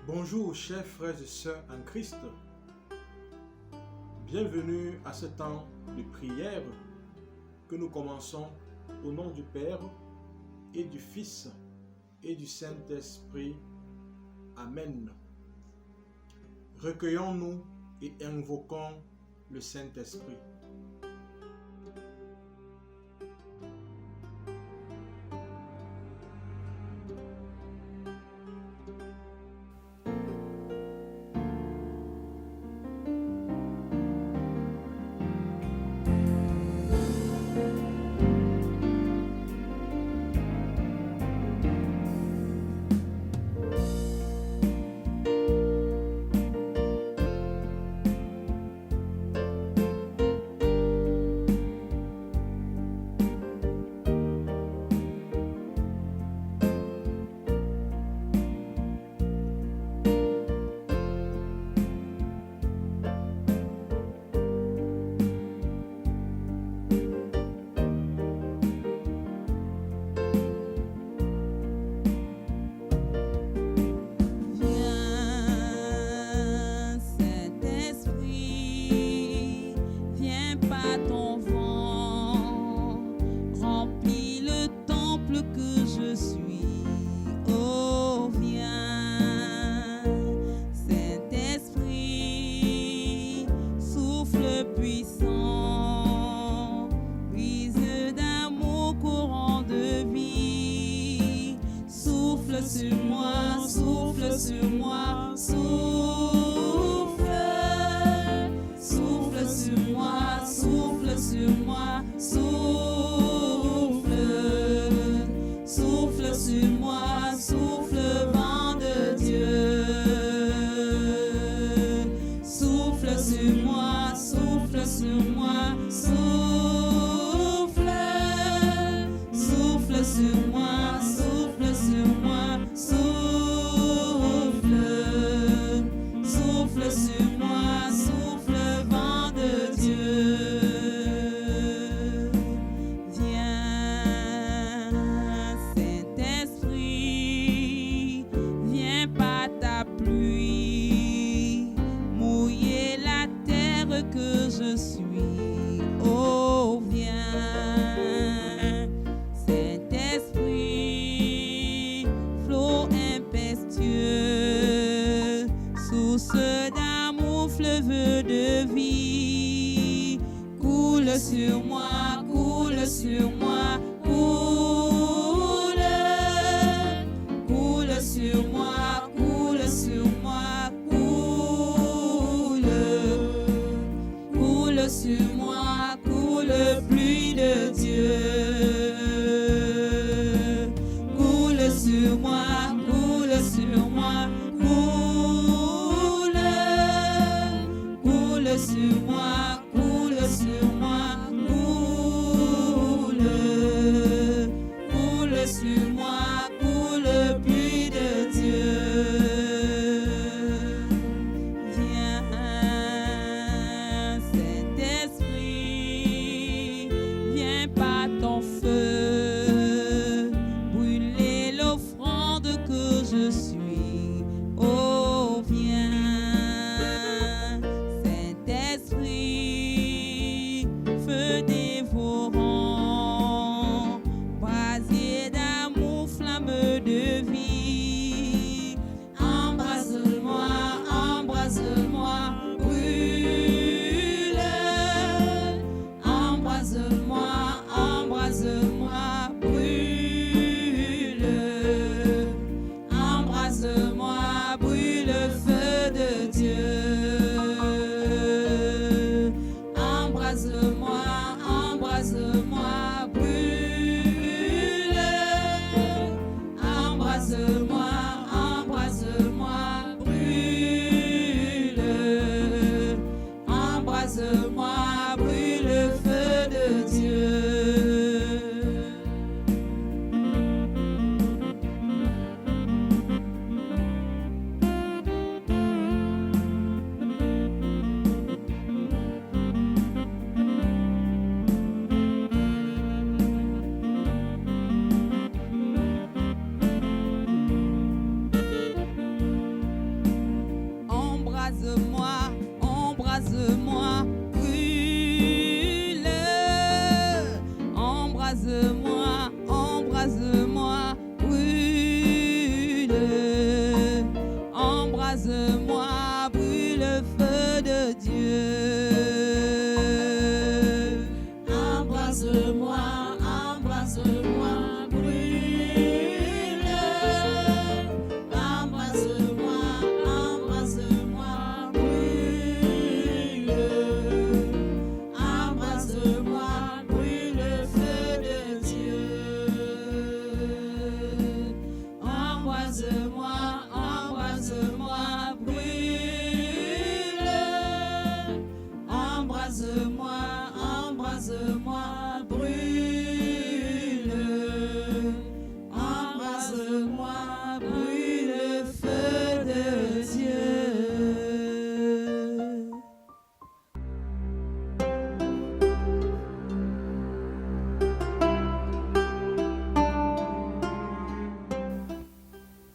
Bonjour chers frères et sœurs en Christ. Bienvenue à ce temps de prière que nous commençons au nom du Père et du Fils et du Saint-Esprit. Amen. Recueillons-nous et invoquons le Saint-Esprit. Sur moi, souffle sur moi, souffle, souffle sur moi, souffle sur moi, souffle, souffle sur moi, souffle vent de Dieu, souffle sur moi, souffle sur moi, souffle, souffle sur moi, souffle sur moi. Souffle, souffle sur moi, souffle vent de Dieu. Viens, Saint-Esprit, viens par ta pluie, mouiller la terre que je suis. Oh, viens, Saint-Esprit, flot impétueux, source d'amour, fleuve de vie, coule sur moi, coule sur moi, coule, coule sur moi, coule sur moi, coule, coule sur moi, coule pluie de Dieu, coule sur moi. Coule sur moi, coule, coule sur moi, coule sur moi, coule, coule sur moi, coule pluie de Dieu. Viens, Saint-Esprit, viens par ton feu, brûler l'offrande que je suis. Oh, viens, Saint-Esprit, feu dévorant, brasier d'amour, flamme de vie. Embrase-moi, embrase-moi, brûle. Embrase-moi, embrase-moi, brûle. Embrase-moi. embrase-moi, brûle. Embrase-moi, embrase-moi, brûle. Embrase-moi, brûle, feu de Dieu.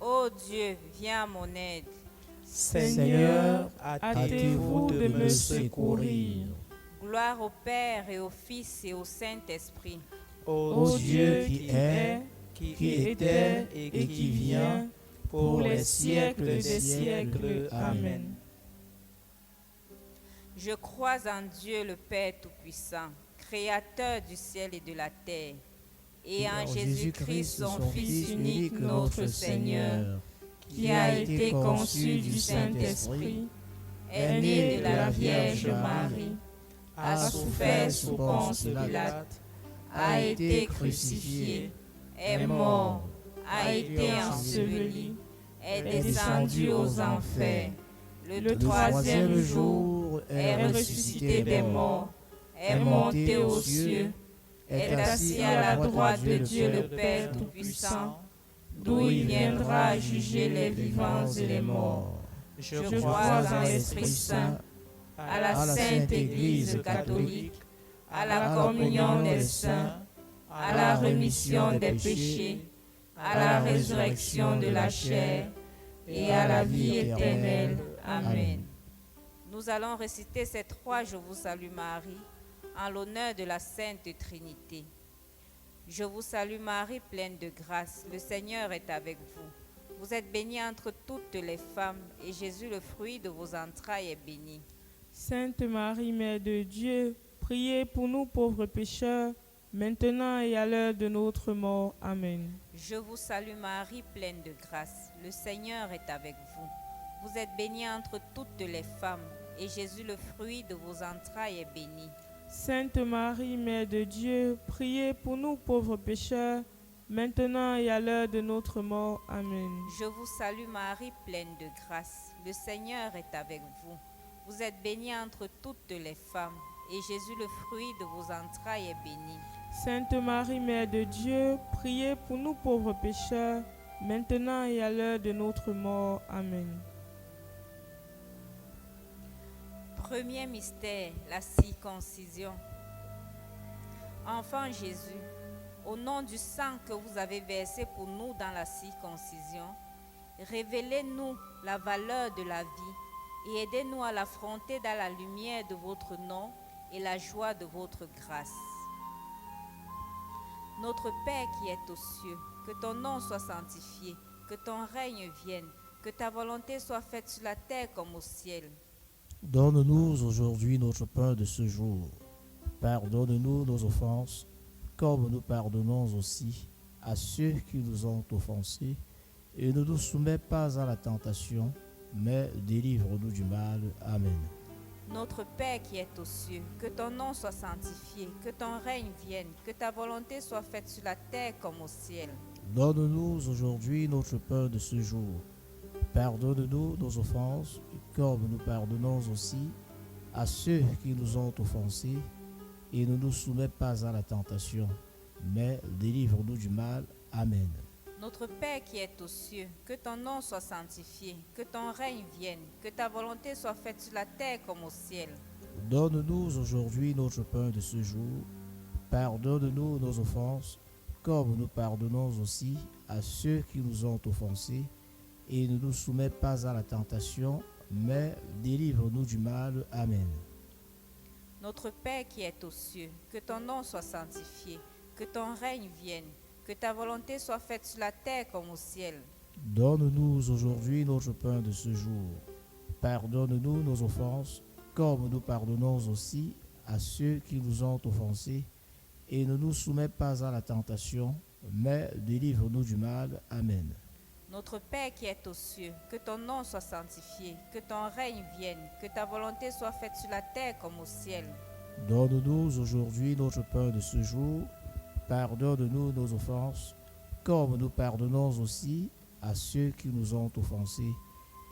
Ô Dieu, viens à mon aide. Seigneur, hâtez-vous de me secourir. Gloire au Père et au Fils et au Saint-Esprit. Ô Dieu qui est, qui était et qui vient, pour les siècles des siècles. Amen. Je crois en Dieu le Père Tout-Puissant, Créateur du ciel et de la terre, et en Jésus-Christ, son Fils unique, notre Seigneur, qui a été conçu du Saint-Esprit, est né de la Vierge Marie, a souffert sous Ponce Pilate, a été crucifié, est mort, a été enseveli, est descendu aux enfers. Le troisième jour est ressuscité des morts, est monté aux cieux, est assis à la droite de Dieu le Père Tout-Puissant, d'où il viendra juger les vivants et les morts. Je crois en l'Esprit Saint, à la Sainte Église catholique, à la communion des saints, à la rémission des péchés, à la résurrection de la chair et à la vie éternelle. Amen. Nous allons réciter ces trois Je vous salue Marie en l'honneur de la Sainte Trinité. Je vous salue Marie, pleine de grâce, le Seigneur est avec vous. Vous êtes bénie entre toutes les femmes, et Jésus, le fruit de vos entrailles, est béni. Sainte Marie, Mère de Dieu, priez pour nous pauvres pécheurs, maintenant et à l'heure de notre mort. Amen. Je vous salue Marie, pleine de grâce, le Seigneur est avec vous. Vous êtes bénie entre toutes les femmes, et Jésus, le fruit de vos entrailles, est béni. Sainte Marie, Mère de Dieu, priez pour nous pauvres pécheurs, maintenant et à l'heure de notre mort. Amen. Je vous salue Marie, pleine de grâce, le Seigneur est avec vous. Vous êtes bénie entre toutes les femmes, et Jésus, le fruit de vos entrailles, est béni. Sainte Marie, Mère de Dieu, priez pour nous pauvres pécheurs, maintenant et à l'heure de notre mort. Amen. Premier mystère, la circoncision. Enfant Jésus, au nom du sang que vous avez versé pour nous dans la circoncision, révélez-nous la valeur de la vie et aidez-nous à l'affronter dans la lumière de votre nom et la joie de votre grâce. Notre Père qui es aux cieux, que ton nom soit sanctifié, que ton règne vienne, que ta volonté soit faite sur la terre comme au ciel. Donne-nous aujourd'hui notre pain de ce jour. Pardonne-nous nos offenses, comme nous pardonnons aussi à ceux qui nous ont offensés. Et ne nous soumets pas à la tentation, mais délivre-nous du mal. Amen. Notre Père qui est aux cieux, que ton nom soit sanctifié, que ton règne vienne, que ta volonté soit faite sur la terre comme au ciel. Donne-nous aujourd'hui notre pain de ce jour. Pardonne-nous nos offenses, comme nous pardonnons aussi à ceux qui nous ont offensés. Et ne nous soumets pas à la tentation, mais délivre-nous du mal. Amen. Notre Père qui est aux cieux, que ton nom soit sanctifié, que ton règne vienne, que ta volonté soit faite sur la terre comme au ciel. Donne-nous aujourd'hui notre pain de ce jour. Pardonne-nous nos offenses, comme nous pardonnons aussi à ceux qui nous ont offensés. Et ne nous soumets pas à la tentation, mais délivre-nous du mal. Amen. Notre Père qui est aux cieux, que ton nom soit sanctifié, que ton règne vienne, que ta volonté soit faite sur la terre comme au ciel. Donne-nous aujourd'hui notre pain de ce jour. Pardonne-nous nos offenses, comme nous pardonnons aussi à ceux qui nous ont offensés. Et ne nous soumets pas à la tentation, mais délivre-nous du mal. Amen. Notre Père qui est aux cieux, que ton nom soit sanctifié, que ton règne vienne, que ta volonté soit faite sur la terre comme au ciel. Donne-nous aujourd'hui notre pain de ce jour. Pardonne-nous nos offenses, comme nous pardonnons aussi à ceux qui nous ont offensés.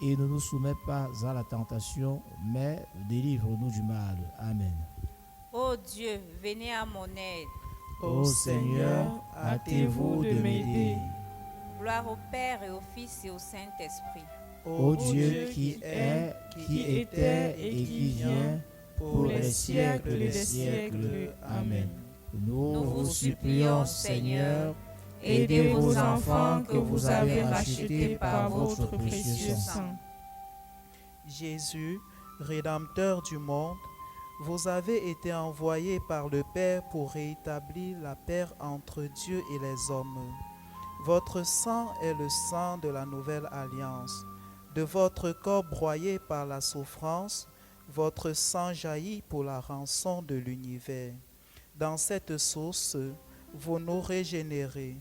et ne nous soumets pas à la tentation, mais délivre-nous du mal. Amen. Ô Dieu, venez à mon aide. Ô Seigneur, hâtez-vous de m'aider. Gloire au Père et au Fils et au Saint-Esprit. Ô Dieu qui est, qui était et qui vient, pour les siècles des siècles. Amen. Nous vous supplions, Seigneur, aidez vos enfants que vous avez rachetés par votre précieux sang. Jésus, Rédempteur du monde, vous avez été envoyé par le Père pour rétablir la paix entre Dieu et les hommes. Votre sang est le sang de la nouvelle alliance. De votre corps broyé par la souffrance, votre sang jaillit pour la rançon de l'univers. Dans cette source, vous nous régénérez.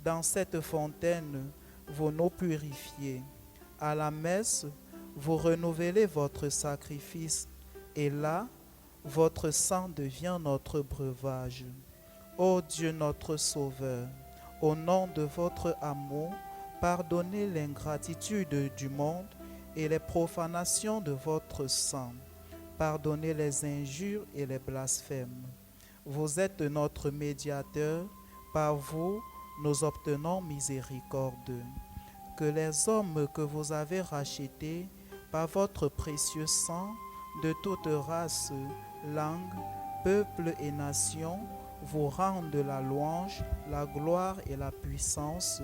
Dans cette fontaine, vous nous purifiez. À la messe, vous renouvelez votre sacrifice. Et là, votre sang devient notre breuvage. Ô Dieu notre Sauveur, au nom de votre amour, pardonnez l'ingratitude du monde et les profanations de votre sang. Pardonnez les injures et les blasphèmes. Vous êtes notre médiateur, par vous nous obtenons miséricorde. Que les hommes que vous avez rachetés par votre précieux sang, de toute race, langue, peuple et nation, vous rendent la louange, la gloire et la puissance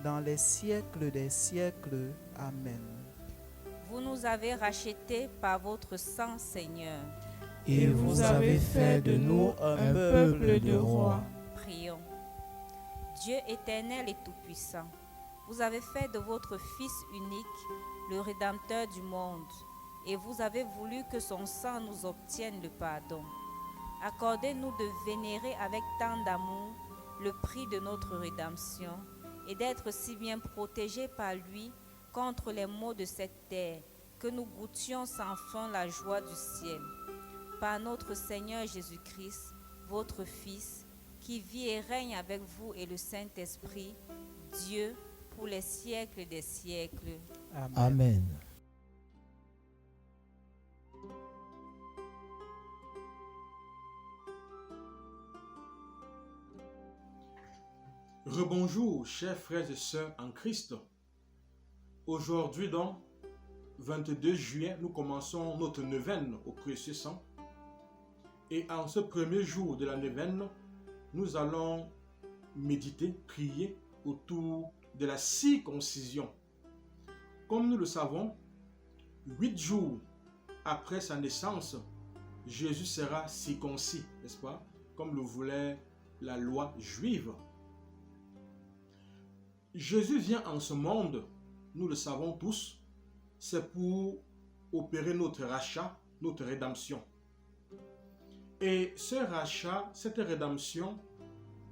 dans les siècles des siècles. Amen. Vous nous avez rachetés par votre sang, Seigneur. Et vous avez fait de nous un peuple de rois. Prions. Dieu éternel et tout-puissant, vous avez fait de votre Fils unique le Rédempteur du monde, et vous avez voulu que son sang nous obtienne le pardon. Accordez-nous de vénérer avec tant d'amour le prix de notre rédemption et d'être si bien protégés par lui contre les maux de cette terre, que nous goûtions sans fin la joie du ciel. Par notre Seigneur Jésus-Christ, votre Fils, qui vit et règne avec vous et le Saint-Esprit, Dieu, pour les siècles des siècles. Amen. Rebonjour, chers frères et sœurs en Christ. Aujourd'hui donc, 22 juillet, nous commençons notre neuvaine au précieux sang. Et en ce premier jour de la neuvaine, nous allons méditer, prier autour de la circoncision. Comme nous le savons, 8 jours après sa naissance, Jésus sera circoncis, n'est-ce pas? Comme le voulait la loi juive. Jésus vient en ce monde, nous le savons tous, c'est pour opérer notre rachat, notre rédemption. Et ce rachat, cette rédemption,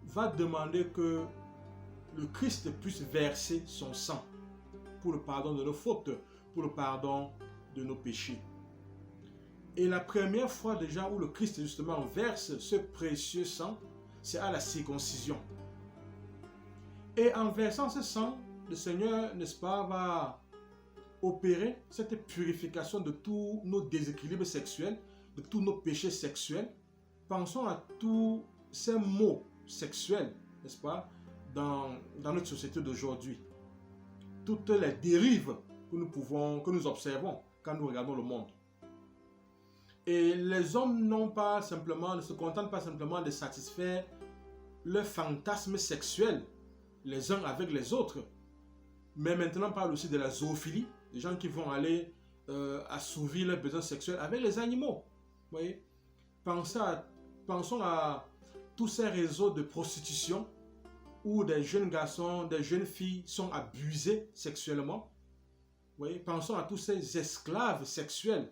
va demander que le Christ puisse verser son sang pour le pardon de nos fautes, pour le pardon de nos péchés. Et la première fois déjà où le Christ justement verse ce précieux sang, c'est à la circoncision. Et en versant ce sang, le Seigneur, n'est-ce pas, va opérer cette purification de tous nos déséquilibres sexuels, de tous nos péchés sexuels. Pensons à tous ces maux sexuels, n'est-ce pas, dans notre société d'aujourd'hui. Toutes les dérives que nous observons quand nous regardons le monde. Et les hommes ne se contentent pas simplement de satisfaire leurs fantasmes sexuels les uns avec les autres, mais maintenant on parle aussi de la zoophilie, des gens qui vont aller assouvir leurs besoins sexuels avec les animaux. Vous voyez? Pensons à tous ces réseaux de prostitution où des jeunes garçons, des jeunes filles sont abusés sexuellement. Vous voyez? Pensons à tous ces esclaves sexuels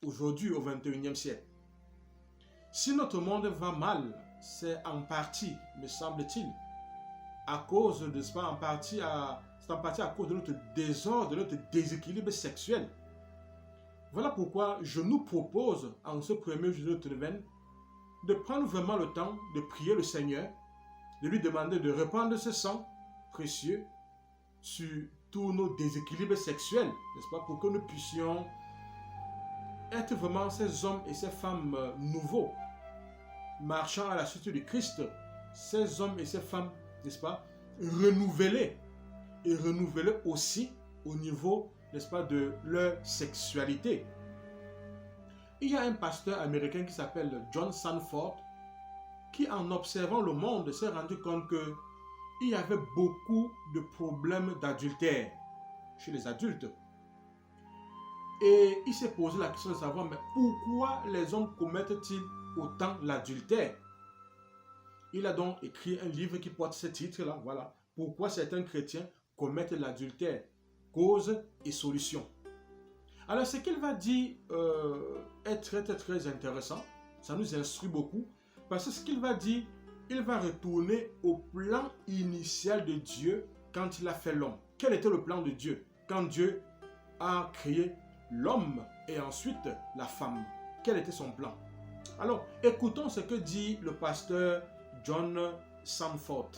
aujourd'hui au XXIe siècle. Si notre monde va mal, c'est en partie, me semble-t-il, à cause de c'est en partie à cause de notre désordre, de notre déséquilibre sexuel. Voilà pourquoi je nous propose en ce premier jour de notre neuvaine de prendre vraiment le temps de prier le Seigneur, de lui demander de répandre ce sang précieux sur tous nos déséquilibres sexuels, n'est-ce pas, pour que nous puissions être vraiment ces hommes et ces femmes nouveaux, marchant à la suite du Christ, ces hommes et ces femmes, n'est-ce pas, renouvelés, et renouvelés aussi au niveau, n'est-ce pas, de leur sexualité. Il y a un pasteur américain qui s'appelle John Sanford, qui en observant le monde s'est rendu compte qu'il y avait beaucoup de problèmes d'adultère chez les adultes. Et il s'est posé la question de savoir, mais pourquoi les hommes commettent-ils autant l'adultère? Il a donc écrit un livre qui porte ce titre-là, voilà. Pourquoi certains chrétiens commettent l'adultère, cause et solution. Alors ce qu'il va dire est très très intéressant, ça nous instruit beaucoup, parce que ce qu'il va dire, il va retourner au plan initial de Dieu quand il a fait l'homme. Quel était le plan de Dieu quand Dieu a créé l'homme et ensuite la femme? Quel était son plan? Alors, écoutons ce que dit le pasteur John Sanford.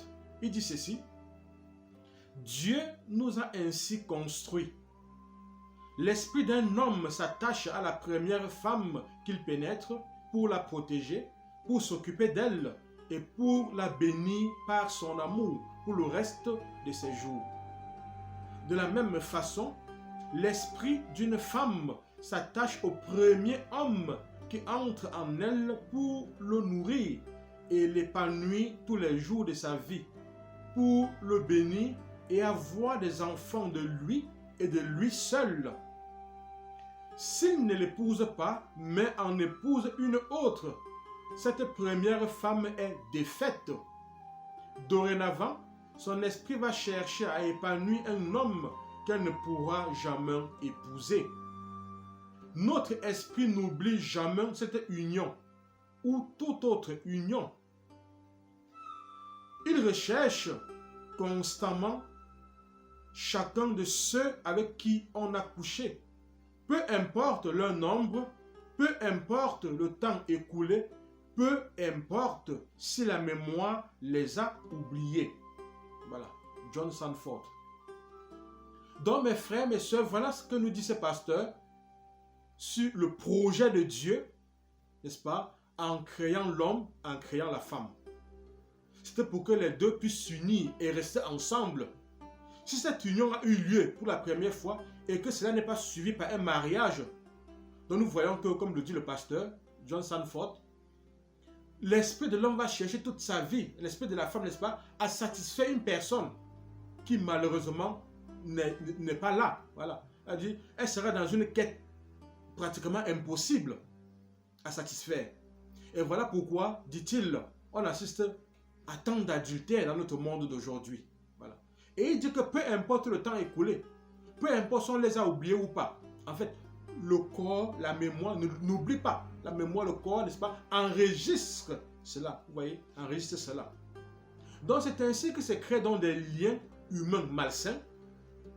Il dit ceci: Dieu nous a ainsi construits. L'esprit d'un homme s'attache à la première femme qu'il pénètre pour la protéger, pour s'occuper d'elle et pour la bénir par son amour pour le reste de ses jours. De la même façon, l'esprit d'une femme s'attache au premier homme qui entre en elle pour le nourrir et l'épanouir tous les jours de sa vie, pour le bénir et avoir des enfants de lui et de lui seul. S'il ne l'épouse pas, mais en épouse une autre, cette première femme est défaite. Dorénavant, son esprit va chercher à épanouir un homme qu'elle ne pourra jamais épouser. Notre esprit n'oublie jamais cette union ou toute autre union. Il recherche constamment chacun de ceux avec qui on a couché. Peu importe leur nombre, peu importe le temps écoulé, peu importe si la mémoire les a oubliés. Voilà, John Sanford. Donc mes frères, mes sœurs, voilà ce que nous dit ce pasteur sur le projet de Dieu, n'est-ce pas, en créant l'homme, en créant la femme. C'était pour que les deux puissent s'unir et rester ensemble. Si cette union a eu lieu pour la première fois et que cela n'est pas suivi par un mariage, donc nous voyons que, comme le dit le pasteur John Sanford, l'esprit de l'homme va chercher toute sa vie, l'esprit de la femme, n'est-ce pas, à satisfaire une personne qui malheureusement n'est pas là. Voilà. Elle sera dans une quête pratiquement impossible à satisfaire. Et voilà pourquoi, dit-il, on assiste à tant d'adultère dans notre monde d'aujourd'hui. Voilà. Et il dit que peu importe le temps écoulé, peu importe si on les a oubliés ou pas, en fait, le corps, la mémoire, n'oublie pas. La mémoire, le corps, n'est-ce pas, enregistre cela. Vous voyez, enregistre cela. Donc c'est ainsi que se créent donc des liens humains malsains.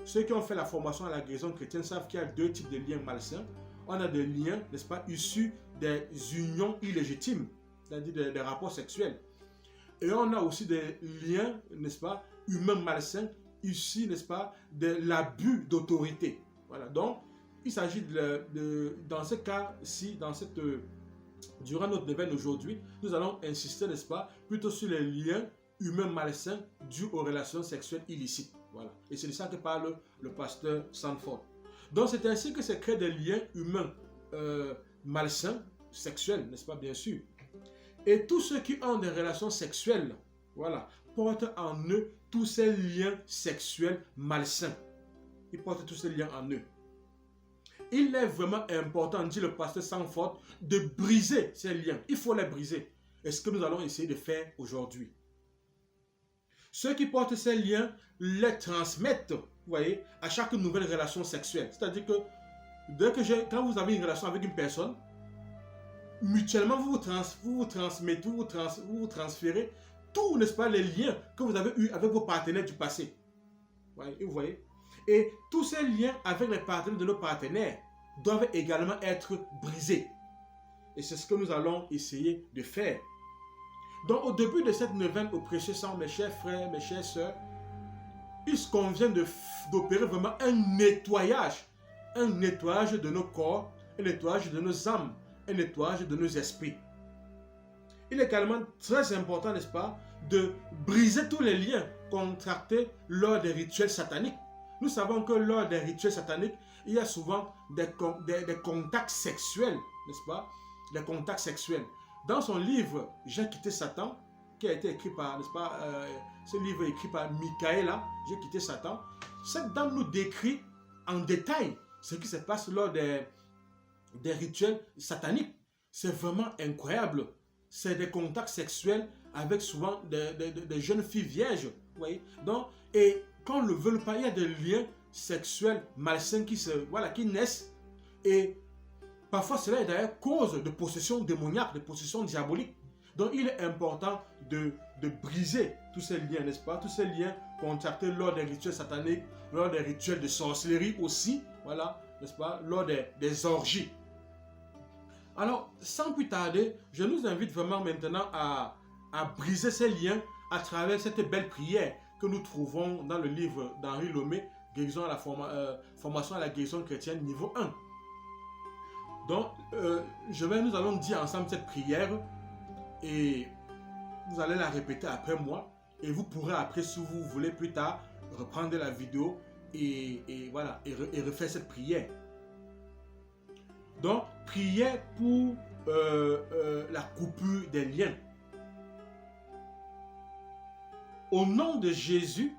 Ceux qui ont fait la formation à la guérison chrétienne savent qu'il y a deux types de liens malsains. On a des liens, n'est-ce pas, issus des unions illégitimes, c'est-à-dire des rapports sexuels. Et on a aussi des liens, n'est-ce pas, humains malsains, issus, n'est-ce pas, de l'abus d'autorité. Voilà, donc il s'agit dans ce cas-ci, durant notre événement aujourd'hui, nous allons insister, n'est-ce pas, plutôt sur les liens humains malsains dus aux relations sexuelles illicites. Voilà. Et c'est de ça que parle le pasteur Sanford. Donc c'est ainsi que se créent des liens humains malsains, sexuels, n'est-ce pas, bien sûr. Et tous ceux qui ont des relations sexuelles, voilà, portent en eux tous ces liens sexuels malsains. Ils portent tous ces liens en eux. Il est vraiment important, dit le pasteur Sanford, de briser ces liens. Il faut les briser. Et ce que nous allons essayer de faire aujourd'hui. Ceux qui portent ces liens les transmettent, vous voyez, à chaque nouvelle relation sexuelle. C'est-à-dire que quand vous avez une relation avec une personne, mutuellement vous vous transmettez, vous vous transférez tous, n'est-ce pas, les liens que vous avez eus avec vos partenaires du passé. Vous voyez? Et tous ces liens avec les partenaires de nos partenaires doivent également être brisés. Et c'est ce que nous allons essayer de faire. Donc au début de cette neuvaine au précieux sang, mes chers frères, mes chères sœurs, il convient d'opérer vraiment un nettoyage de nos corps, un nettoyage de nos âmes, un nettoyage de nos esprits. Il est également très important, n'est-ce pas, de briser tous les liens contractés lors des rituels sataniques. Nous savons que lors des rituels sataniques, il y a souvent des contacts sexuels, n'est-ce pas? Des contacts sexuels. Dans son livre « J'ai quitté Satan », qui a été écrit par, n'est-ce pas, ce livre écrit par Michaela, « J'ai quitté Satan », cette dame nous décrit en détail ce qui se passe lors des rituels sataniques. C'est vraiment incroyable. C'est des contacts sexuels avec souvent des jeunes filles vierges. Vous voyez? Donc, et quand on ne le veut pas, il y a des liens sexuels malsains qui naissent. Et parfois, cela est d'ailleurs cause de possession démoniaque, de possession diabolique. Donc, il est important de briser tous ces liens, n'est-ce pas? Tous ces liens contractés lors des rituels sataniques, lors des rituels de sorcellerie aussi, voilà, n'est-ce pas? Lors des orgies. Alors, sans plus tarder, je nous invite vraiment maintenant à briser ces liens à travers cette belle prière que nous trouvons dans le livre d'Henri Lomé, Guérison à la formation à la guérison chrétienne niveau 1. Donc, nous allons dire ensemble cette prière et vous allez la répéter après moi et vous pourrez après, si vous voulez plus tard, reprendre la vidéo et voilà, et refaire cette prière. Donc, prière pour la coupure des liens. Au nom de Jésus,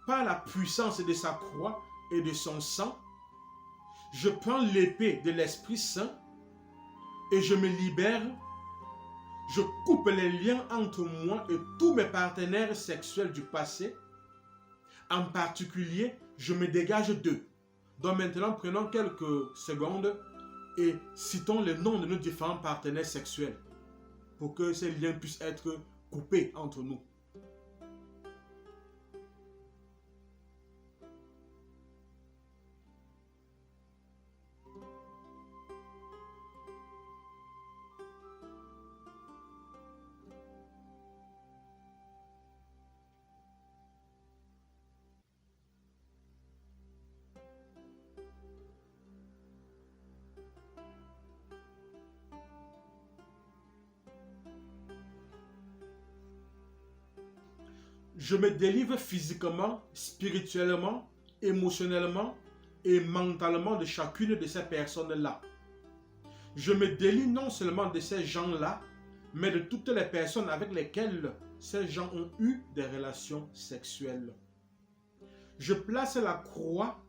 par la puissance de sa croix et de son sang, je prends l'épée de l'Esprit Saint et je me libère. Je coupe les liens entre moi et tous mes partenaires sexuels du passé. En particulier, je me dégage d'eux. Donc maintenant, prenons quelques secondes et citons les noms de nos différents partenaires sexuels pour que ces liens puissent être coupés entre nous. Je me délivre physiquement, spirituellement, émotionnellement et mentalement de chacune de ces personnes-là. Je me délie non seulement de ces gens-là, mais de toutes les personnes avec lesquelles ces gens ont eu des relations sexuelles. Je place la croix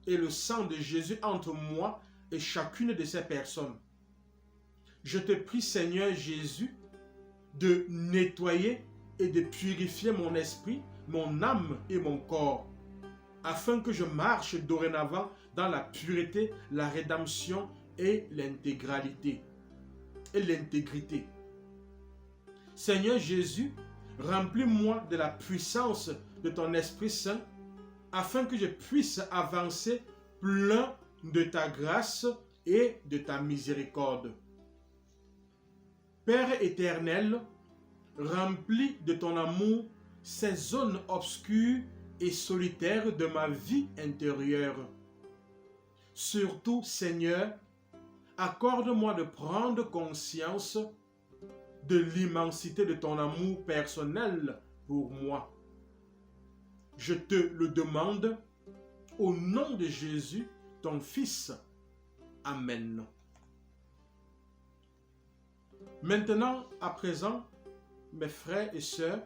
et le sang de Jésus entre moi et chacune de ces personnes. Je te prie, Seigneur Jésus, de nettoyer et de purifier mon esprit, mon âme et mon corps, afin que je marche dorénavant dans la pureté, la rédemption et l'intégrité. Seigneur Jésus, remplis-moi de la puissance de ton Esprit Saint, afin que je puisse avancer plein de ta grâce et de ta miséricorde. Père éternel, remplis de ton amour ces zones obscures et solitaires de ma vie intérieure. Surtout, Seigneur, accorde-moi de prendre conscience de l'immensité de ton amour personnel pour moi. Je te le demande au nom de Jésus, ton Fils. Amen. Maintenant, à présent, mes frères et sœurs,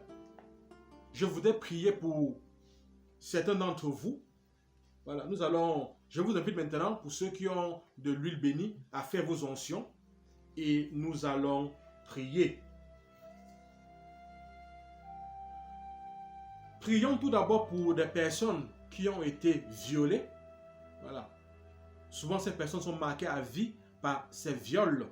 je voudrais prier pour certains d'entre vous. Voilà, je vous invite maintenant, pour ceux qui ont de l'huile bénie, à faire vos onctions et nous allons prier. Prions tout d'abord pour des personnes qui ont été violées. Voilà. Souvent, ces personnes sont marquées à vie par ces viols.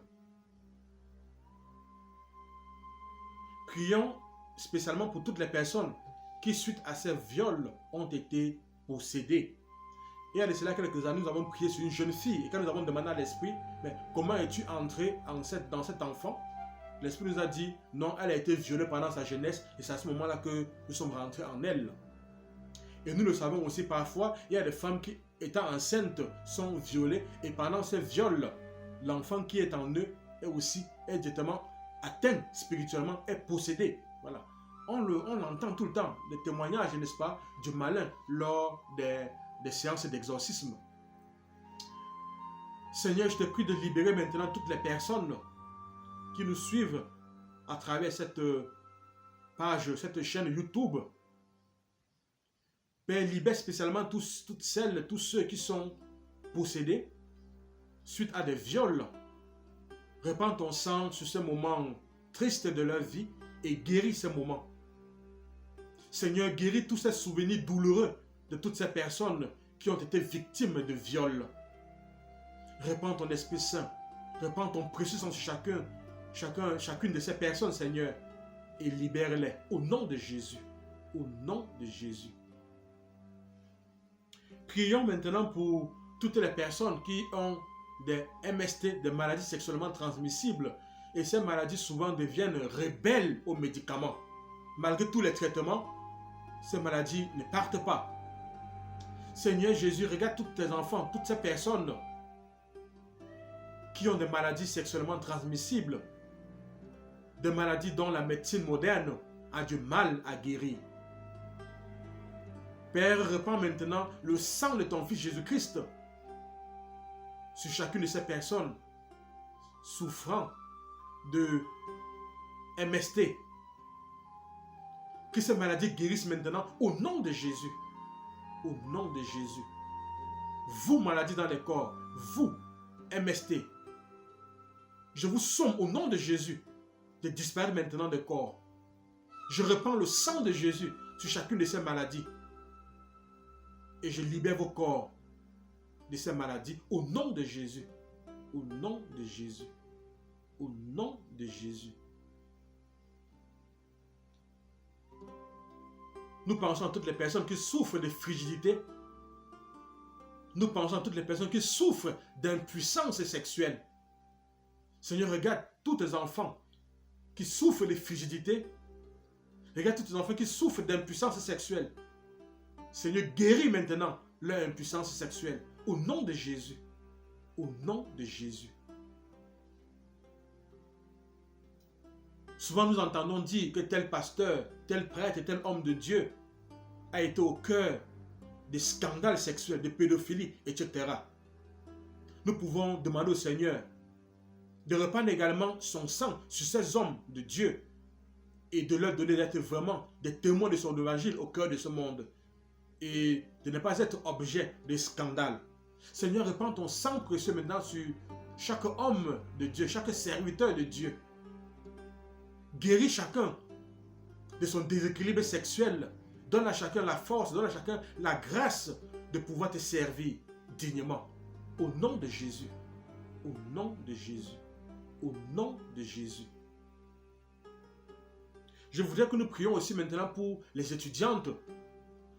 Prions spécialement pour toutes les personnes qui, suite à ces viols, ont été possédées. Et il y a de cela quelques années, nous avons prié sur une jeune fille. Et quand nous avons demandé à l'Esprit, mais comment es-tu entré dans cet enfant? L'Esprit nous a dit, non, elle a été violée pendant sa jeunesse. Et c'est à ce moment-là que nous sommes rentrés en elle. Et nous le savons aussi parfois, il y a des femmes qui, étant enceintes, sont violées. Et pendant ces viols, l'enfant qui est en eux est directement atteint spirituellement, est possédé. Voilà. On l'entend tout le temps, des témoignages, n'est-ce pas, du malin lors des séances d'exorcisme. Seigneur, je te prie de libérer maintenant toutes les personnes qui nous suivent à travers cette page, cette chaîne YouTube. Père, libère spécialement toutes celles, tous ceux qui sont possédés suite à des viols. Répands ton sang sur ces moments tristes de leur vie et guéris ces moments. Seigneur, guéris tous ces souvenirs douloureux de toutes ces personnes qui ont été victimes de viols. Répands ton Esprit Saint, répands ton précieux sang sur chacune de ces personnes, Seigneur, et libère-les au nom de Jésus. Au nom de Jésus. Prions maintenant pour toutes les personnes qui ont des MST, des maladies sexuellement transmissibles. Et ces maladies souvent deviennent rebelles aux médicaments. Malgré tous les traitements, ces maladies ne partent pas. Seigneur Jésus, regarde tous tes enfants, toutes ces personnes qui ont des maladies sexuellement transmissibles, des maladies dont la médecine moderne a du mal à guérir. Père, répands maintenant le sang de ton Fils Jésus-Christ sur chacune de ces personnes souffrant de MST. Que ces maladies guérissent maintenant au nom de Jésus. Au nom de Jésus. Vous, maladies dans les corps, vous, MST, je vous somme au nom de Jésus de disparaître maintenant des corps. Je reprends le sang de Jésus sur chacune de ces maladies. Et je libère vos corps de ces maladies au nom de Jésus. Au nom de Jésus. Au nom de Jésus. Nous pensons à toutes les personnes qui souffrent de frigidité. Nous pensons à toutes les personnes qui souffrent d'impuissance sexuelle. Seigneur, regarde tous tes enfants qui souffrent de frigidité. Regarde tous tes enfants qui souffrent d'impuissance sexuelle. Seigneur, guéris maintenant leur impuissance sexuelle. Au nom de Jésus. Au nom de Jésus. Souvent nous entendons dire que tel pasteur, tel prêtre et tel homme de Dieu a été au cœur des scandales sexuels, de pédophilie, etc. Nous pouvons demander au Seigneur de répandre également son sang sur ces hommes de Dieu et de leur donner d'être vraiment des témoins de son évangile au cœur de ce monde et de ne pas être objet de scandales. Seigneur, répands ton sang précieux maintenant sur chaque homme de Dieu, chaque serviteur de Dieu. Guéris chacun de son déséquilibre sexuel. Donne à chacun la force, donne à chacun la grâce de pouvoir te servir dignement. Au nom de Jésus. Au nom de Jésus. Au nom de Jésus. Je voudrais que nous prions aussi maintenant pour les étudiantes.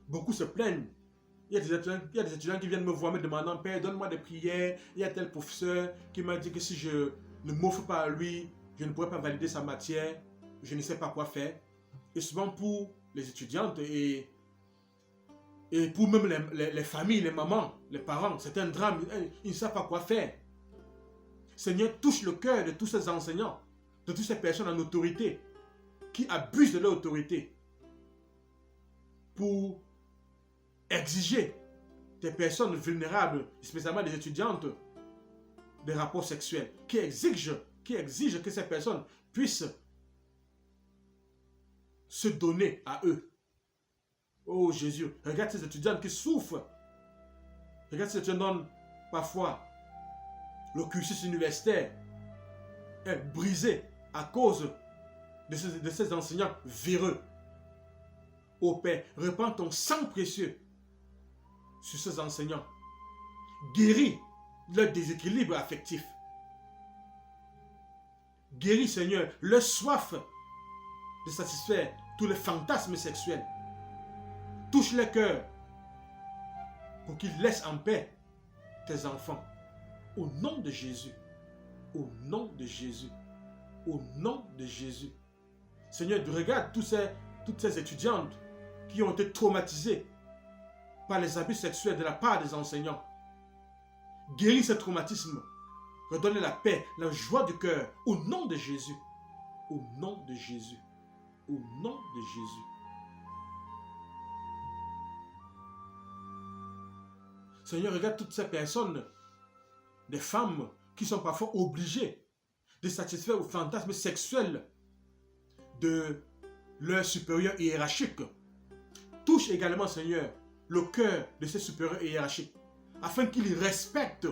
Beaucoup se plaignent. Il y a des étudiants qui viennent me voir me demandant, Père, donne-moi des prières. Il y a tel professeur qui m'a dit que si je ne m'offre pas à lui, je ne pourrais pas valider sa matière. Je ne sais pas quoi faire. Et souvent pour les étudiantes et pour même les familles, les mamans, les parents, c'est un drame. Ils ne savent pas quoi faire. Seigneur, touche le cœur de tous ces enseignants, de toutes ces personnes en autorité qui abusent de leur autorité pour exiger des personnes vulnérables, spécialement des étudiantes, des rapports sexuels, qui exigent que ces personnes puissent se donner à eux. Oh Jésus, regarde ces étudiantes qui souffrent. Regarde ces étudiantes, parfois, le cursus universitaire est brisé à cause de ces enseignants véreux. Ô Père, répands ton sang précieux sur ces enseignants. Guéris leur déséquilibre affectif. Guéris, Seigneur, leur soif de satisfaire tous les fantasmes sexuels. Touche les cœurs pour qu'ils laissent en paix tes enfants. Au nom de Jésus. Au nom de Jésus. Au nom de Jésus. Seigneur, regarde toutes ces étudiantes qui ont été traumatisées par les abus sexuels de la part des enseignants. Guéris ce traumatisme. Redonne la paix, la joie du cœur, au nom de Jésus. Au nom de Jésus. Au nom de Jésus. Seigneur, regarde toutes ces personnes, des femmes qui sont parfois obligées de satisfaire aux fantasmes sexuels de leurs supérieurs hiérarchiques. Touche également, Seigneur, le cœur de ces supérieurs hiérarchiques, afin qu'ils respectent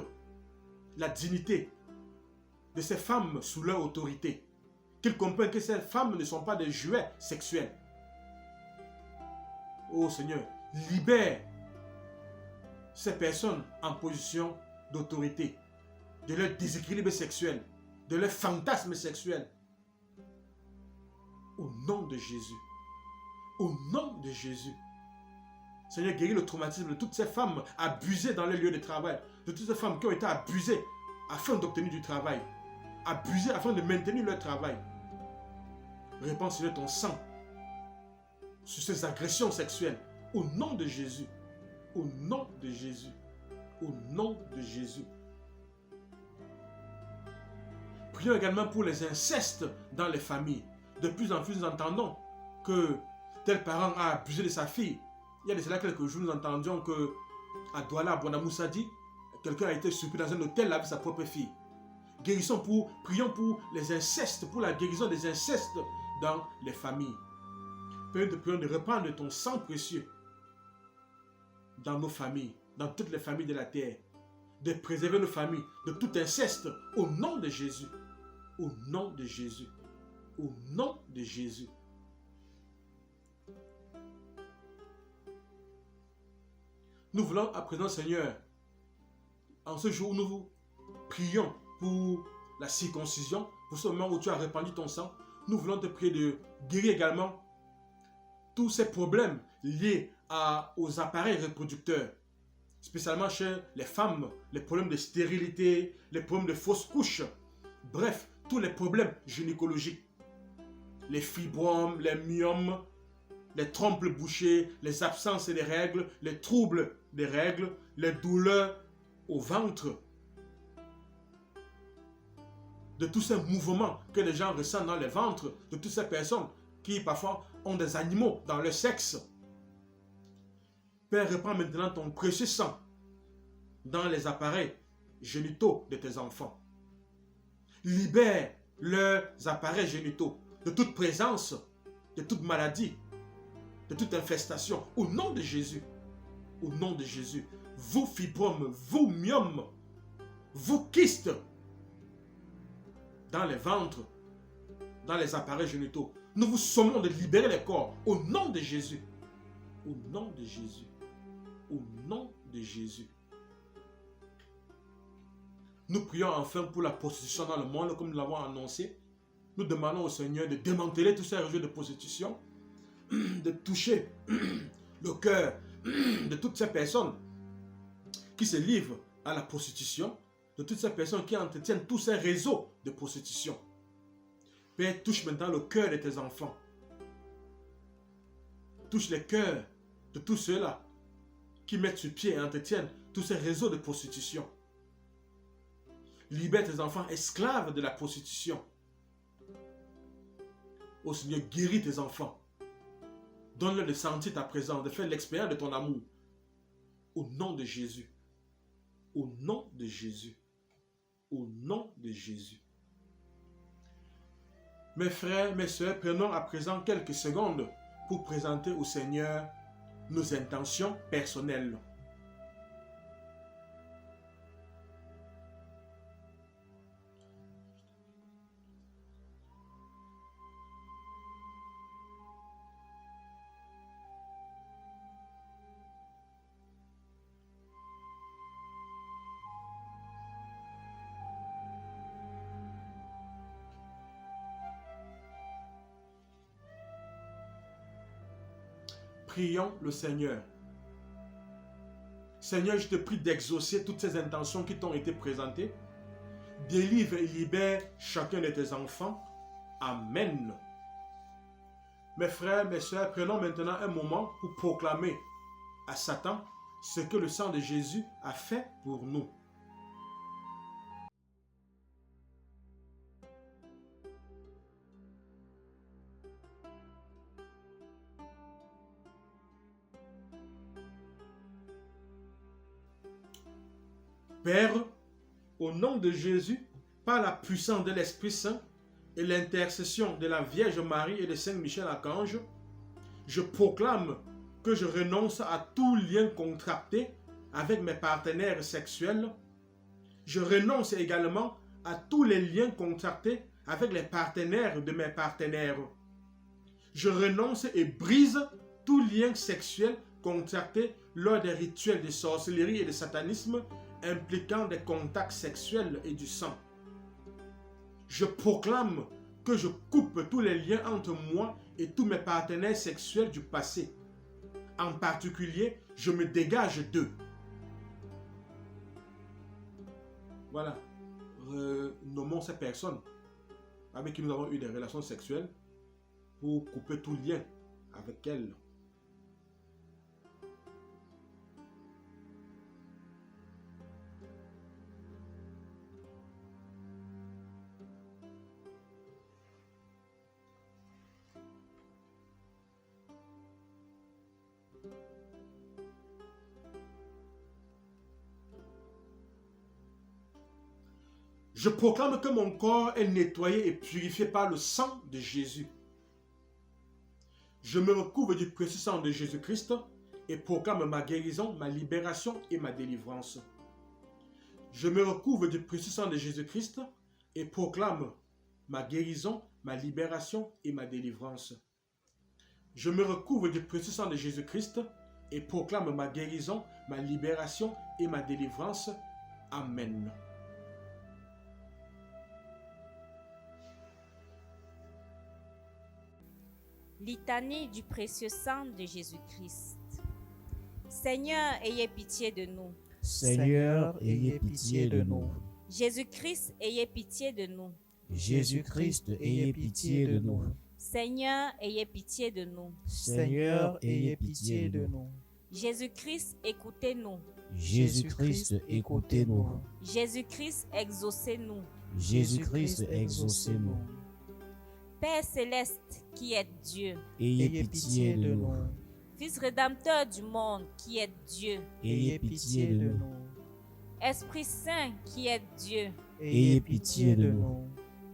la dignité de ces femmes sous leur autorité. Qu'ils comprennent que ces femmes ne sont pas des jouets sexuels. Oh Seigneur, libère ces personnes en position d'autorité de leur déséquilibre sexuel, de leur fantasme sexuel. Au nom de Jésus. Au nom de Jésus. Seigneur, guéris le traumatisme de toutes ces femmes abusées dans les lieux de travail, de toutes ces femmes qui ont été abusées afin d'obtenir du travail, abusées afin de maintenir leur travail. Répands, Seigneur, ton sang sur ces agressions sexuelles. Au nom de Jésus. Au nom de Jésus. Au nom de Jésus. Prions également pour les incestes dans les familles. De plus en plus, nous entendons que tel parent a abusé de sa fille. Il y a de cela quelques jours, nous entendions que à Douala, à Bonamoussadi, quelqu'un a été surpris dans un hôtel avec sa propre fille. Prions pour les incestes, pour la guérison des incestes dans les familles. Prions de reprendre ton sang précieux dans nos familles, dans toutes les familles de la terre, de préserver nos familles de tout inceste au nom de Jésus. Au nom de Jésus. Au nom de Jésus. Nous voulons à présent, Seigneur, en ce jour où nous prions pour la circoncision, pour ce moment où tu as répandu ton sang, nous voulons te prier de guérir également tous ces problèmes liés aux appareils reproducteurs, spécialement chez les femmes, les problèmes de stérilité, les problèmes de fausses couches, bref, tous les problèmes gynécologiques, les fibromes, les myomes, les trompes bouchées, les absences des règles, les troubles des règles, les douleurs au ventre, de tous ces mouvements que les gens ressentent dans les ventres, de toutes ces personnes qui parfois ont des animaux dans leur sexe. Père, reprends maintenant ton précieux sang dans les appareils génitaux de tes enfants. Libère leurs appareils génitaux de toute présence, de toute maladie, de toute infestation. Au nom de Jésus. Au nom de Jésus. Vous fibromes, vous myomes, vous kystes dans les ventres, dans les appareils génitaux. Nous vous sommons de libérer les corps. Au nom de Jésus. Au nom de Jésus. Au nom de Jésus. Nous prions enfin pour la prostitution dans le monde, comme nous l'avons annoncé. Nous demandons au Seigneur de démanteler tous ces réseaux de prostitution, de toucher le cœur de toutes ces personnes qui se livrent à la prostitution, de toutes ces personnes qui entretiennent tous ces réseaux de prostitution. Père, touche maintenant le cœur de tes enfants. Touche les cœurs de tous ceux-là qui mettent sur pied et entretiennent tous ces réseaux de prostitution. Libère tes enfants esclaves de la prostitution. Ô Seigneur, guéris tes enfants. Donne-leur de sentir ta présence, de faire l'expérience de ton amour. Au nom de Jésus. Au nom de Jésus. Au nom de Jésus. Mes frères, mes sœurs, prenons à présent quelques secondes pour présenter au Seigneur nos intentions personnelles. Prions le Seigneur. Seigneur, je te prie d'exaucer toutes ces intentions qui t'ont été présentées. Délivre et libère chacun de tes enfants. Amen. Mes frères, mes sœurs, prenons maintenant un moment pour proclamer à Satan ce que le sang de Jésus a fait pour nous. Père, au nom de Jésus, par la puissance de l'Esprit Saint et l'intercession de la Vierge Marie et de Saint Michel Archange, je proclame que je renonce à tout lien contracté avec mes partenaires sexuels. Je renonce également à tous les liens contractés avec les partenaires de mes partenaires. Je renonce et brise tout lien sexuel contracté lors des rituels de sorcellerie et de satanisme impliquant des contacts sexuels et du sang. Je proclame que je coupe tous les liens entre moi et tous mes partenaires sexuels du passé. En particulier, je me dégage d'eux. Voilà. Nommons ces personnes avec qui nous avons eu des relations sexuelles pour couper tout lien avec elles. Je proclame que mon corps est nettoyé et purifié par le sang de Jésus. Je me recouvre du précieux sang de Jésus-Christ et proclame ma guérison, ma libération et ma délivrance. Je me recouvre du précieux sang de Jésus-Christ et proclame ma guérison, ma libération et ma délivrance. Je me recouvre du précieux sang de Jésus-Christ et proclame ma guérison, ma libération et ma délivrance. Amen. Litanie du précieux sang de Jésus-Christ. Seigneur, ayez pitié de nous. Seigneur, ayez pitié de nous. Jésus-Christ, ayez pitié de nous. Jésus-Christ, ayez pitié de nous. Seigneur, ayez pitié de nous. Seigneur, ayez pitié de nous. Jésus-Christ, écoutez-nous. Jésus-Christ, écoutez-nous. Jésus-Christ, exaucez-nous. Jésus-Christ, exaucez-nous. Père céleste qui êtes Dieu, Ayez pitié de nous. Fils rédempteur du monde qui êtes Dieu, Ayez pitié de nous. Esprit Saint qui êtes Dieu, Ayez pitié de nous.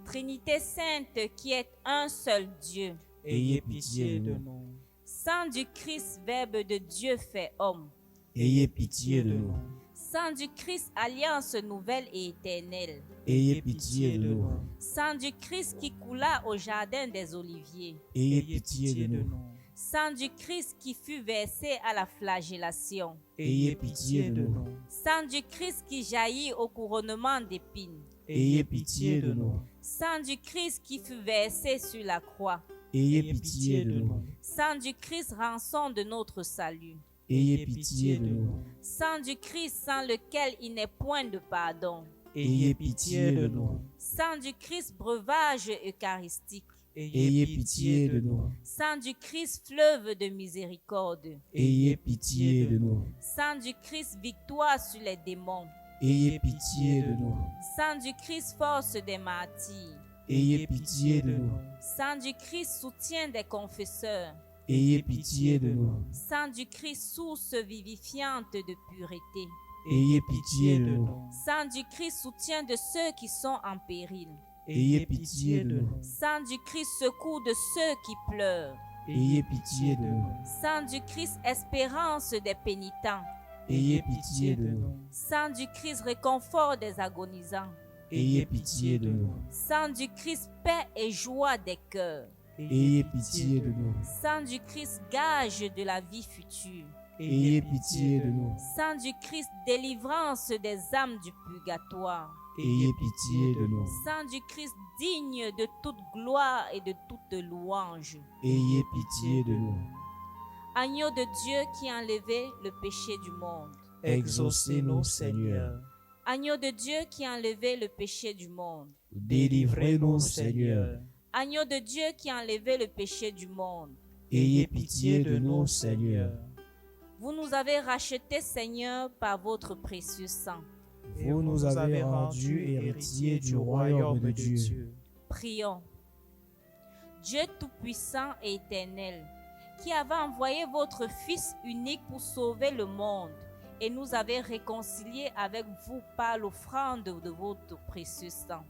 Trinité Sainte qui êtes un seul Dieu, Ayez pitié de nous. Sang du Christ, Verbe de Dieu fait homme, Ayez pitié de nous. Sang du Christ, alliance nouvelle et éternelle, Ayez pitié de nous. Sang du Christ qui coula au jardin des Oliviers, Ayez pitié de nous. Sang du Christ qui fut versé à la flagellation, Ayez pitié de nous. Sang du Christ qui jaillit au couronnement d'épines, Ayez pitié de nous. Sang du Christ qui fut versé sur la croix, Ayez pitié de nous. Sang du Christ, rançon de notre salut, Ayez pitié de nous. Sang du Christ sans lequel il n'est point de pardon, Ayez pitié de nous. Sang du Christ, breuvage eucharistique, Ayez pitié de nous. Sang du Christ, fleuve de miséricorde, Ayez pitié de nous. Sang du Christ, victoire sur les démons, Ayez pitié de nous. Sang du Christ, force des martyrs, Ayez pitié de nous. Sang du Christ, soutien des confesseurs, Ayez pitié de nous. Sang du Christ, source vivifiante de pureté, Ayez pitié de nous. Sang du Christ, soutien de ceux qui sont en péril, Ayez pitié de nous. Sang du Christ, secours de ceux qui pleurent, Ayez pitié de nous. Sang du Christ, espérance des pénitents, Ayez pitié de nous. Sang du Christ, réconfort des agonisants, Ayez pitié de nous. Sang du Christ, paix et joie des cœurs, Ayez pitié de nous. Sang du Christ, gage de la vie future, Ayez pitié de nous. Sang du Christ, délivrance des âmes du purgatoire, Ayez pitié de nous. Sang du Christ, digne de toute gloire et de toute louange, Ayez pitié de nous. Agneau de Dieu qui enlevait le péché du monde, Exaucez-nous, Seigneur. Agneau de Dieu qui enlevait le péché du monde, Délivrez-nous, Seigneur. Agneau de Dieu qui enlevait le péché du monde, Ayez pitié de nous, Seigneur. Vous nous avez rachetés, Seigneur, par votre précieux sang. Vous nous avez rendus héritiers du royaume de Dieu. Prions. Dieu Tout-Puissant et Éternel, qui avez envoyé votre Fils unique pour sauver le monde et nous avez réconciliés avec vous par l'offrande de votre précieux sang.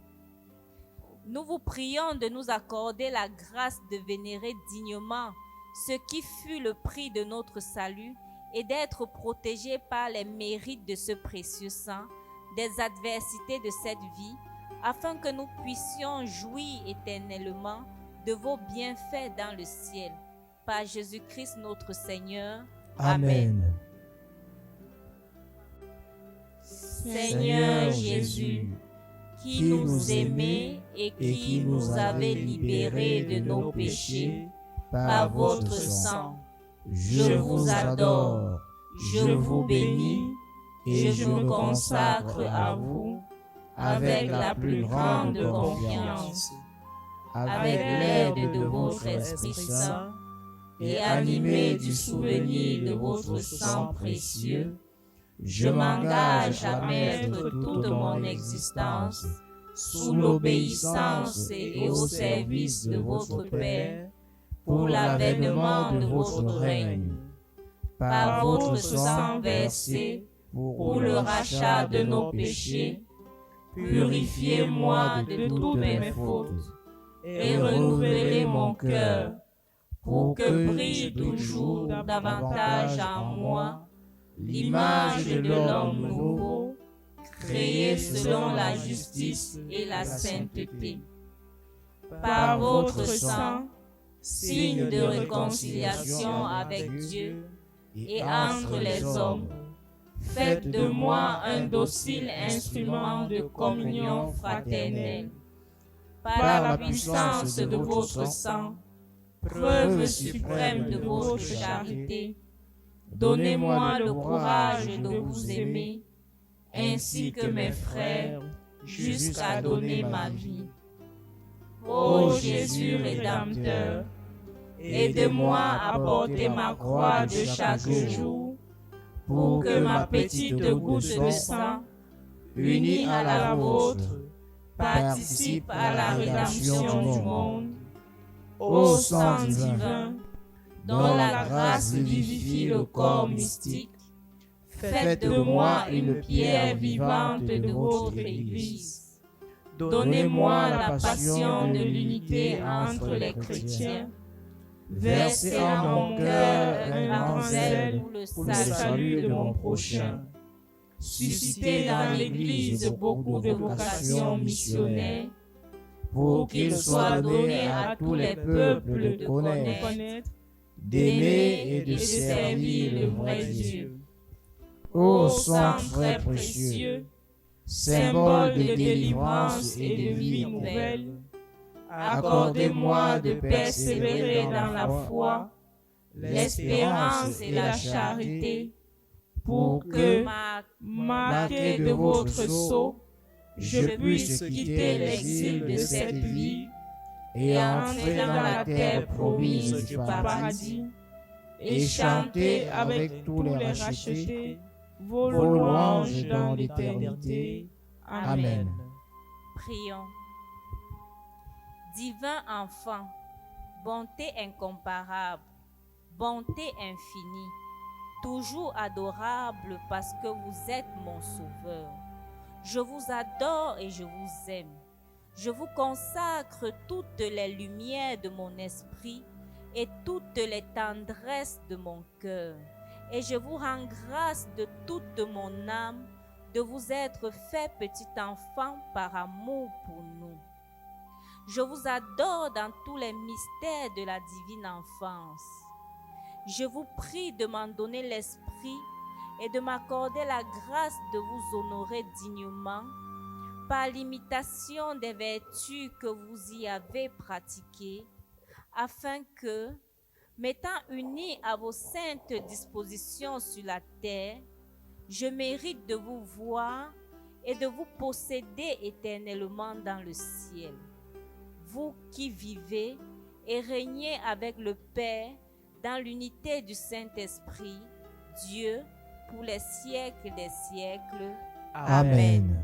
Nous vous prions de nous accorder la grâce de vénérer dignement ce qui fut le prix de notre salut et d'être protégés par les mérites de ce précieux sang des adversités de cette vie, afin que nous puissions jouir éternellement de vos bienfaits dans le ciel. Par Jésus-Christ notre Seigneur. Amen. Seigneur Jésus, qui nous aimait et qui nous avait libérés de nos péchés par votre sang, je vous adore, je vous bénis et je me consacre à vous avec la plus grande confiance, avec l'aide de votre Esprit Saint et animé du souvenir de votre sang précieux. Je m'engage à mettre toute mon existence sous l'obéissance et au service de votre Père pour l'avènement de votre règne. Par votre sang versé pour le rachat de nos péchés, purifiez-moi de toutes mes fautes et renouvelez mon cœur pour que brille toujours davantage en moi l'image de l'homme nouveau, créé selon la justice et la sainteté. Par votre sang, signe de réconciliation avec Dieu et entre les hommes, faites de moi un docile instrument de communion fraternelle. Par la puissance de votre sang, preuve suprême de votre charité, donnez-moi le courage de vous aimer, ainsi que mes frères, jusqu'à donner ma vie. Ô Jésus Rédempteur, aidez-moi à porter ma croix de chaque jour, pour que ma petite goutte de sang, unie à la vôtre, participe à la rédemption du monde. Ô sang divin, dont la grâce vivifie le corps mystique, faites de moi une pierre vivante de votre Église. Donnez-moi la passion de l'unité entre les chrétiens. Versez en mon cœur un grand zèle pour le salut de mon prochain. Suscitez dans l'Église beaucoup de vocations missionnaires, pour qu'il soit donné à tous les peuples de connaître, d'aimer et de servir le vrai Dieu. Ô sang très précieux, symbole de délivrance et de vie nouvelle, accordez-moi de persévérer dans la foi, l'espérance et la charité, pour que, marqué de votre sceau, je puisse quitter l'exil de cette vie et entrer dans la terre promise du paradis et chanter avec tous les rachetés vos louanges dans l'éternité. Amen. Prions. Divin enfant, bonté incomparable, bonté infinie, toujours adorable parce que vous êtes mon sauveur. Je vous adore et je vous aime. Je vous consacre toutes les lumières de mon esprit et toutes les tendresses de mon cœur. Et je vous rends grâce de toute mon âme de vous être fait petit enfant par amour pour nous. Je vous adore dans tous les mystères de la divine enfance. Je vous prie de m'en donner l'esprit et de m'accorder la grâce de vous honorer dignement par l'imitation des vertus que vous y avez pratiquées, afin que, m'étant uni à vos saintes dispositions sur la terre, je mérite de vous voir et de vous posséder éternellement dans le ciel. Vous qui vivez et régnez avec le Père dans l'unité du Saint-Esprit, Dieu, pour les siècles des siècles. Amen.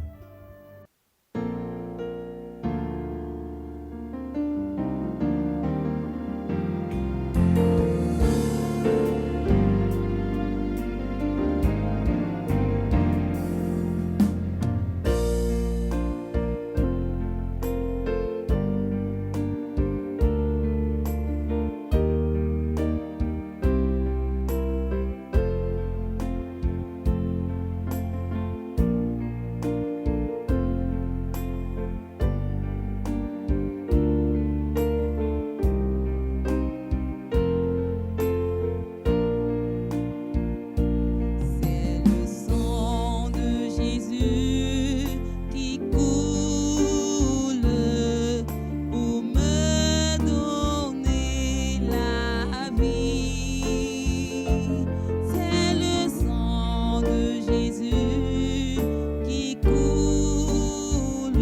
C'est le sang de Jésus qui coule pour me donner la vie. C'est le sang de Jésus qui coule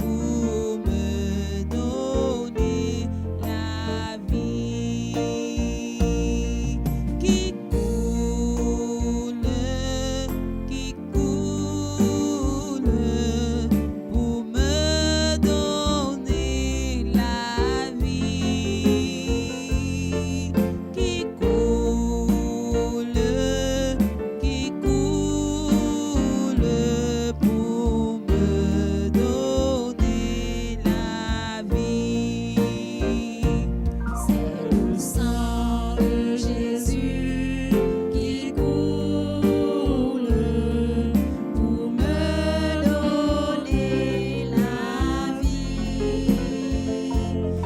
pour me donner la vie. Qui coule pour me donner la vie. Qui coule pour me donner la vie. C'est le sang de Jésus qui coule pour me donner la vie.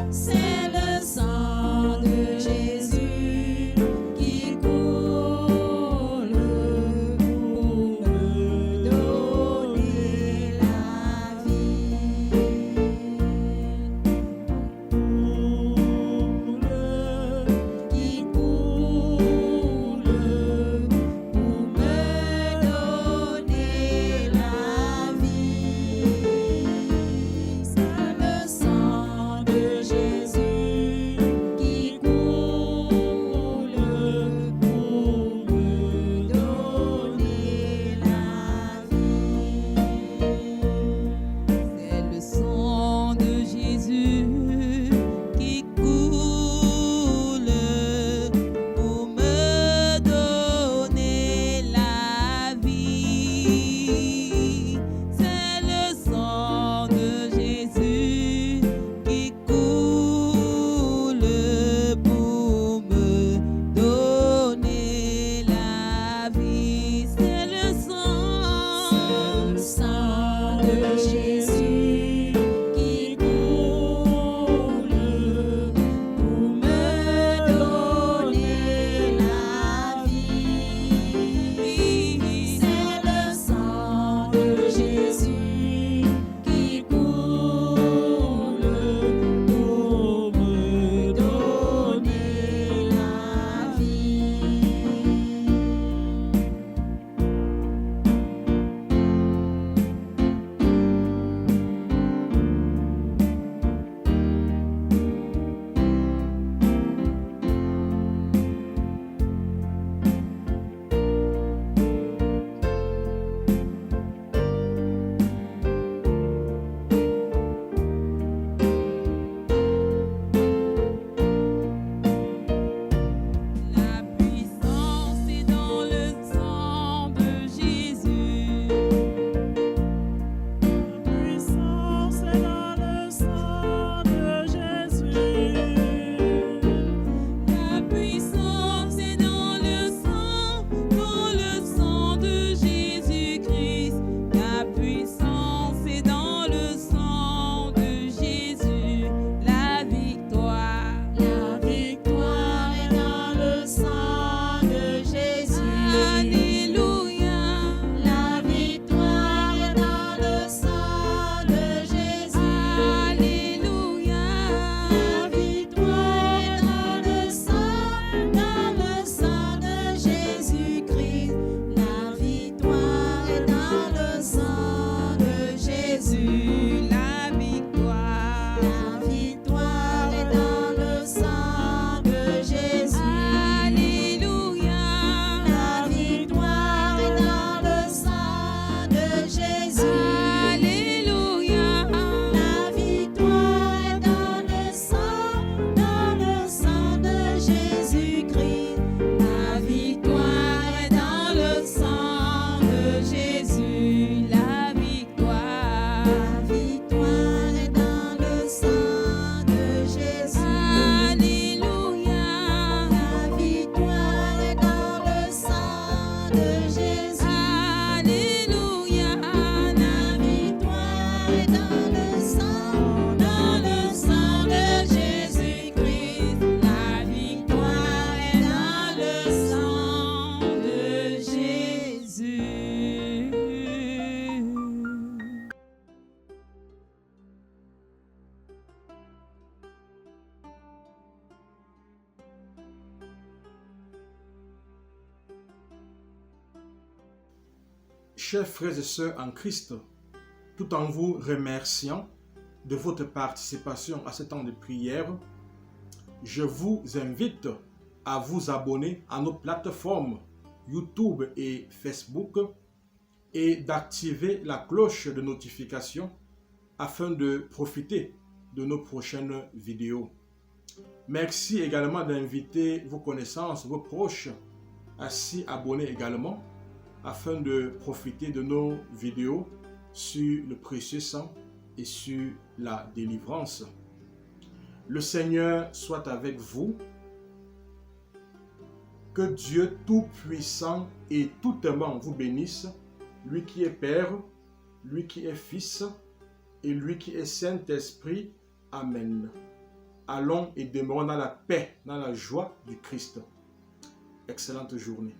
C'est le sang de Jésus qui coule pour me donner la vie. Qui coule pour me donner la vie. C'est le sang de Jésus qui coule pour me donner la vie. C'est le sang de Jésus qui coule pour me donner la vie. C'est le sang de Jésus qui coule pour me donner la vie. C'est le sang de Jésus qui coule pour me donner la vie. C'est le sang de Jésus qui coule pour me donner la vie. La puissance est dans le sang de Jésus. La puissance est dans le sang de Jésus. La puissance est dans le sang de Jésus-Christ. La puissance est dans le sang de Jésus. La victoire est dans le sang de Jésus. Alléluia. La victoire est dans le sang de Jésus. Alléluia. La victoire est dans le sang de Jésus-Christ. La victoire est dans le sang de Jésus. La victoire est dans le sang de Jésus. Alléluia. La chers frères et sœurs en Christ, tout en vous remerciant de votre participation à ce temps de prière, je vous invite à vous abonner à nos plateformes YouTube et Facebook et d'activer la cloche de notification afin de profiter de nos prochaines vidéos. Merci également d'inviter vos connaissances, vos proches à s'y abonner également afin de profiter de nos vidéos sur le précieux sang et sur la délivrance. Le Seigneur soit avec vous. Que Dieu Tout-Puissant et Tout-Aimant vous bénisse, lui qui est Père, lui qui est Fils et lui qui est Saint-Esprit. Amen. Allons et demeurons dans la paix, dans la joie du Christ. Excellente journée.